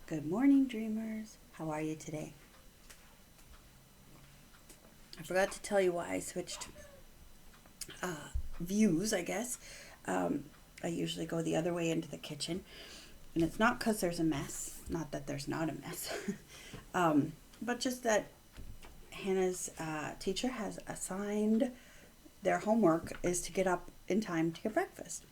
Good morning, dreamers. How are you today? I forgot to tell you why I switched views, I guess. I usually go the other way into the kitchen, and it's not because there's a mess. Not that there's not a mess, but just that Hannah's teacher has assigned their homework is to get up in time to get breakfast.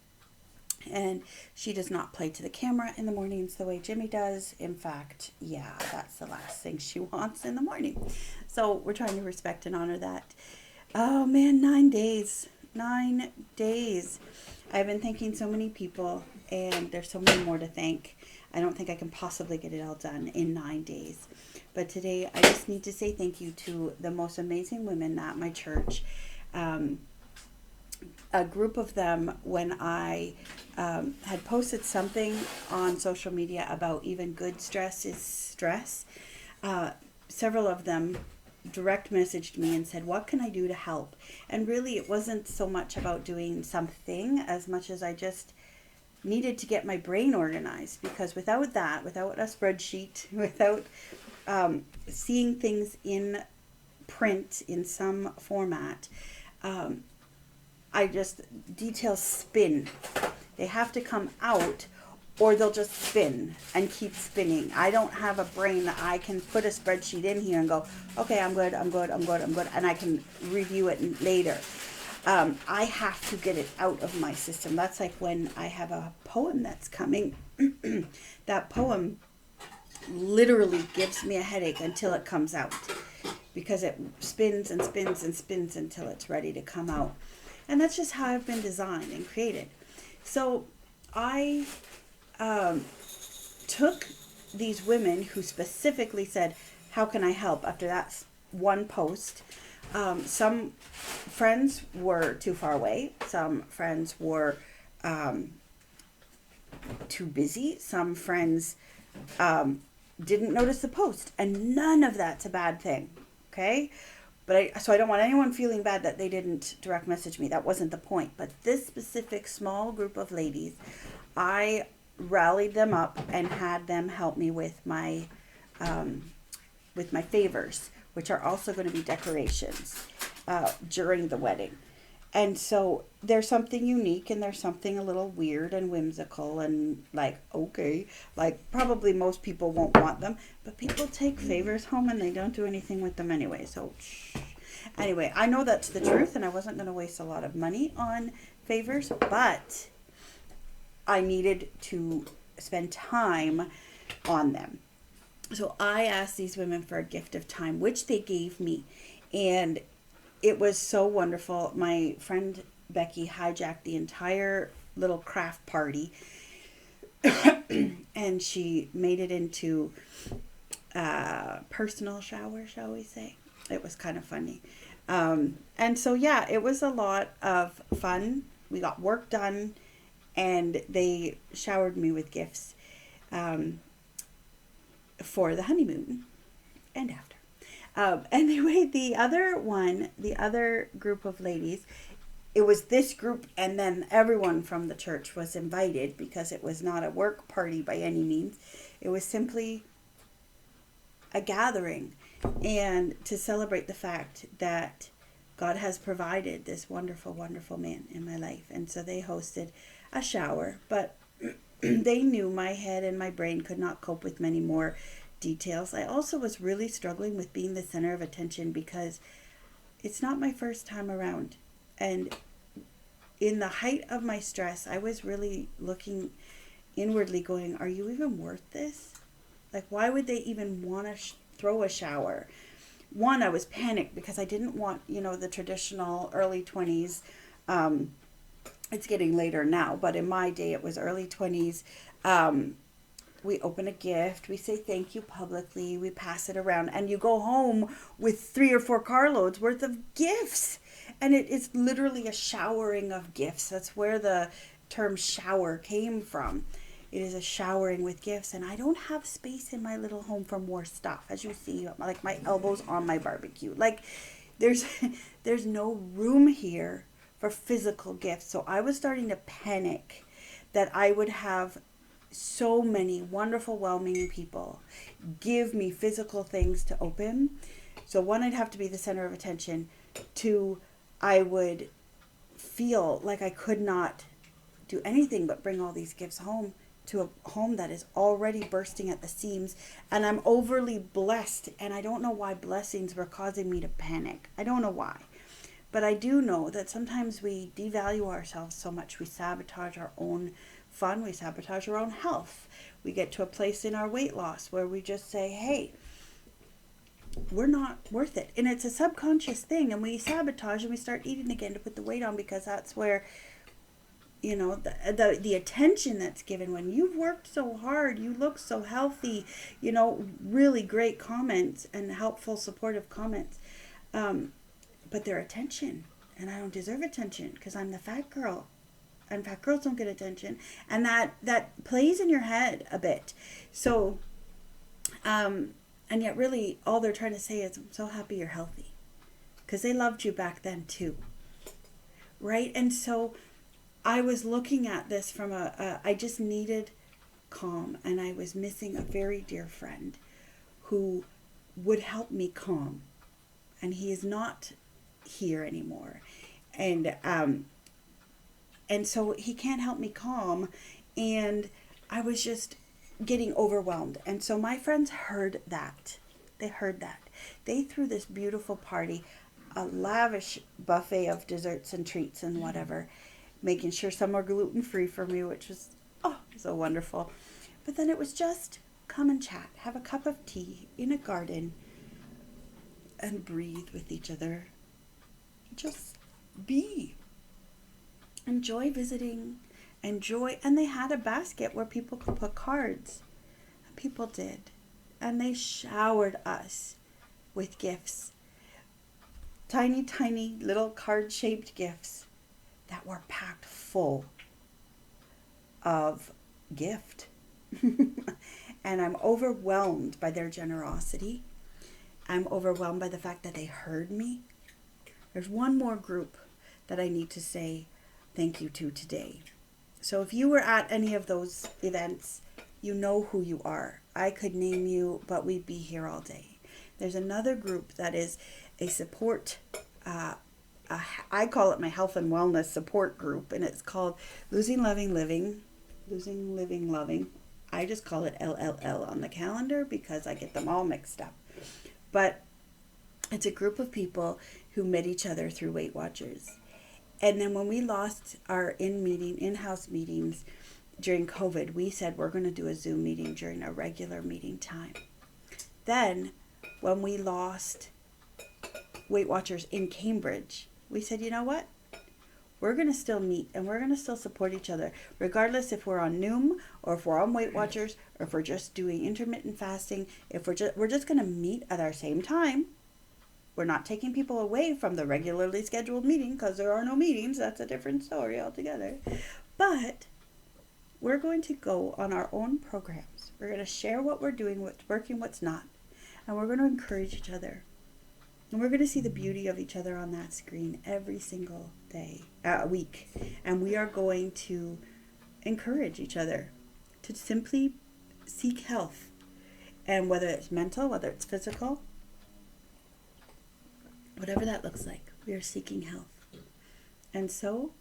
And she does not play to the camera in the mornings the way Jimmy does. In fact, yeah, that's the last thing she wants in the morning. So we're trying to respect and honor that. Oh man, 9 days. 9 days. I've been thanking so many people, and there's so many more to thank. I don't think I can possibly get it all done in 9 days. But today I just need to say thank you to the most amazing women at my church. A group of them, when I had posted something on social media about even good stress is stress, several of them direct messaged me and said, what can I do to help? And really it wasn't so much about doing something as much as I just needed to get my brain organized, because without that, without a spreadsheet, without seeing things in print in some format, details spin. They have to come out or they'll just spin and keep spinning. I don't have a brain that I can put a spreadsheet in here and go, okay, I'm good, and I can review it later. I have to get it out of my system. That's like when I have a poem that's coming. That poem literally gives me a headache until it comes out, because it spins and spins and spins until it's ready to come out. And that's just how I've been designed and created. So I took these women who specifically said, how can I help? After that one post, some friends were too far away. Some friends were too busy. Some friends didn't notice the post. And none of that's a bad thing. Okay? So I don't want anyone feeling bad that they didn't direct message me. That wasn't the point. But this specific small group of ladies, I rallied them up and had them help me with my favors, which are also going to be decorations during the wedding. And so there's something unique and there's something a little weird and whimsical and okay, probably most people won't want them, but people take favors home and they don't do anything with them anyway. So anyway, I know that's the truth, and I wasn't going to waste a lot of money on favors, but I needed to spend time on them. So I asked these women for a gift of time, which they gave me, and it was so wonderful. My friend Becky hijacked the entire little craft party and she made it into a personal shower, shall we say. It was kind of funny. And so, yeah, it was a lot of fun. We got work done, and they showered me with gifts for the honeymoon and after. Anyway, the other group of ladies, it was this group, and then everyone from the church was invited, because it was not a work party by any means. It was simply a gathering, and to celebrate the fact that God has provided this wonderful, wonderful man in my life. And so they hosted a shower, but they knew my head and my brain could not cope with many more details. I also was really struggling with being the center of attention, because it's not my first time around. And in the height of my stress, I was really looking inwardly going, are you even worth this? Why would they even want to throw a shower? One, I was panicked because I didn't want, the traditional early 20s. It's getting later now, but in my day it was early 20s. We open a gift, we say thank you publicly, we pass it around, and you go home with 3 or 4 carloads worth of gifts. And it is literally a showering of gifts. That's where the term shower came from. It is a showering with gifts, and I don't have space in my little home for more stuff. As you see, my elbows on my barbecue. There's no room here for physical gifts. So I was starting to panic that I would have so many wonderful, well-meaning people give me physical things to open. So one, I'd have to be the center of attention. Two, I would feel like I could not do anything but bring all these gifts home to a home that is already bursting at the seams. And I'm overly blessed. And I don't know why blessings were causing me to panic. I don't know why. But I do know that sometimes we devalue ourselves so much. We sabotage our own fun. We sabotage our own health. We get to a place in our weight loss where we just say, hey, we're not worth it. And it's a subconscious thing. And we sabotage and we start eating again to put the weight on, because that's where, you know, the attention that's given when you've worked so hard, you look so healthy, you know, really great comments and helpful, supportive comments. But they're attention, and I don't deserve attention because I'm the fat girl, and fat girls don't get attention, and that plays in your head a bit. So, and yet really all they're trying to say is, I'm so happy you're healthy, because they loved you back then too, right? And so I was looking at this from I just needed calm, and I was missing a very dear friend who would help me calm, and he is not here anymore, and so he can't help me calm, and I was just getting overwhelmed. And so my friends heard that. They threw this beautiful party, a lavish buffet of desserts and treats and whatever, making sure some were gluten-free for me, which was so wonderful. But then it was just come and chat, have a cup of tea in a garden, and breathe with each other. Just be. Enjoy visiting. Enjoy. And they had a basket where people could put cards. And people did. And they showered us with gifts. Tiny, tiny little card-shaped gifts that were packed full of gift. And I'm overwhelmed by their generosity. I'm overwhelmed by the fact that they heard me. There's one more group that I need to say thank you to today. So if you were at any of those events, you know who you are. I could name you, but we'd be here all day. There's another group that is a support, I call it my health and wellness support group, and it's called Losing Living Loving. I just call it LLL on the calendar because I get them all mixed up. But it's a group of people who met each other through Weight Watchers. And then when we lost our in-house meetings during COVID, we said we're going to do a Zoom meeting during a regular meeting time. Then when we lost Weight Watchers in Cambridge, we said, you know what? We're going to still meet and we're going to still support each other, regardless if we're on Noom or if we're on Weight Watchers or if we're just doing intermittent fasting. If we're just going to meet at our same time. We're not taking people away from the regularly scheduled meeting because there are no meetings. That's a different story altogether. But we're going to go on our own programs. We're going to share what we're doing, what's working, what's not. And we're going to encourage each other. And we're going to see the beauty of each other on that screen every single week. And we are going to encourage each other to simply seek health. And whether it's mental, whether it's physical, whatever that looks like, we are seeking health. And so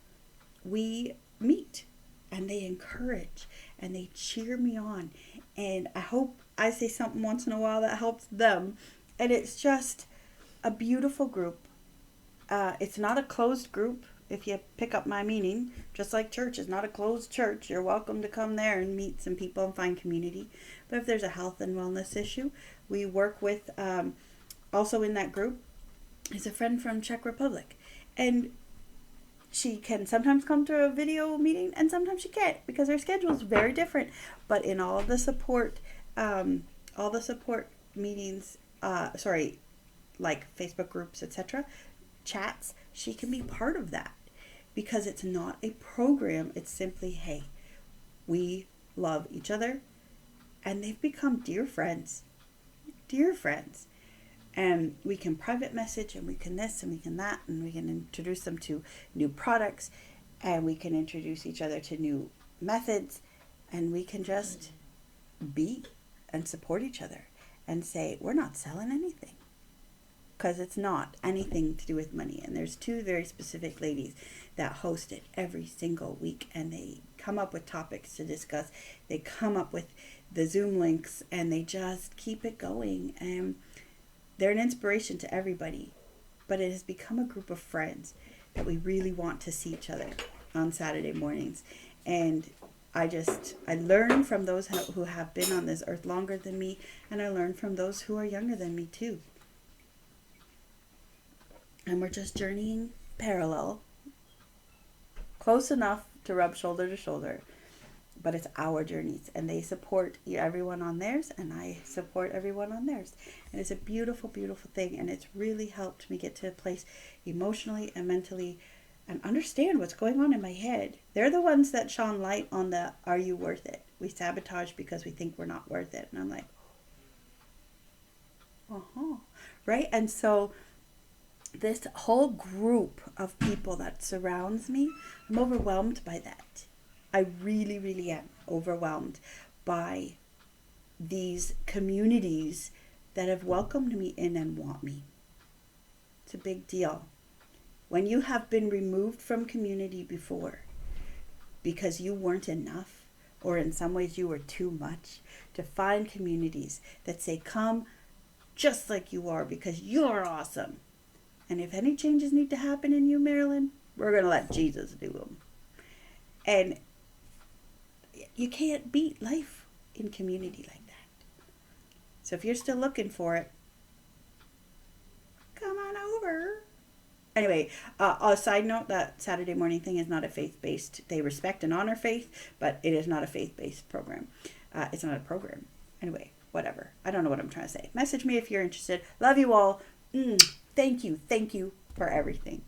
we meet and they encourage and they cheer me on. And I hope I say something once in a while that helps them. And it's just a beautiful group. It's not a closed group, if you pick up my meaning. Just like church is not a closed church. You're welcome to come there and meet some people and find community. But if there's a health and wellness issue, we work with, also in that group, is a friend from Czech Republic, and she can sometimes come to a video meeting and sometimes she can't because her schedule is very different. But in all the support meetings, like Facebook groups, etc., chats, she can be part of that because it's not a program. It's simply, hey, we love each other, and they've become dear friends. And we can private message, and we can this, and we can that, and we can introduce them to new products, and we can introduce each other to new methods, and we can just be and support each other and say, we're not selling anything. Because it's not anything to do with money. And there's two very specific ladies that host it every single week, and they come up with topics to discuss. They come up with the Zoom links, and they just keep it going. And they're an inspiration to everybody. But it has become a group of friends that we really want to see each other on Saturday mornings. And I learn from those who have been on this earth longer than me, and I learn from those who are younger than me too. And we're just journeying parallel, close enough to rub shoulder to shoulder, but it's our journeys, and they support everyone on theirs, and I support everyone on theirs. And it's a beautiful, beautiful thing, and it's really helped me get to a place emotionally and mentally and understand what's going on in my head. They're the ones that shone light on the, are you worth it? We sabotage because we think we're not worth it. And I'm like, right? And so this whole group of people that surrounds me, I'm overwhelmed by that. I really, really am overwhelmed by these communities that have welcomed me in and want me. It's a big deal. When you have been removed from community before because you weren't enough, or in some ways you were too much, to find communities that say, come just like you are because you're awesome. And if any changes need to happen in you, Marilyn, we're going to let Jesus do them. And you can't beat life in community like that. So if you're still looking for it, come on over. Anyway, a side note, that Saturday morning thing is not a faith-based. They respect and honor faith, but it is not a faith-based program. It's not a program. Anyway, whatever. I don't know what I'm trying to say. Message me if you're interested. Love you all. Thank you for everything.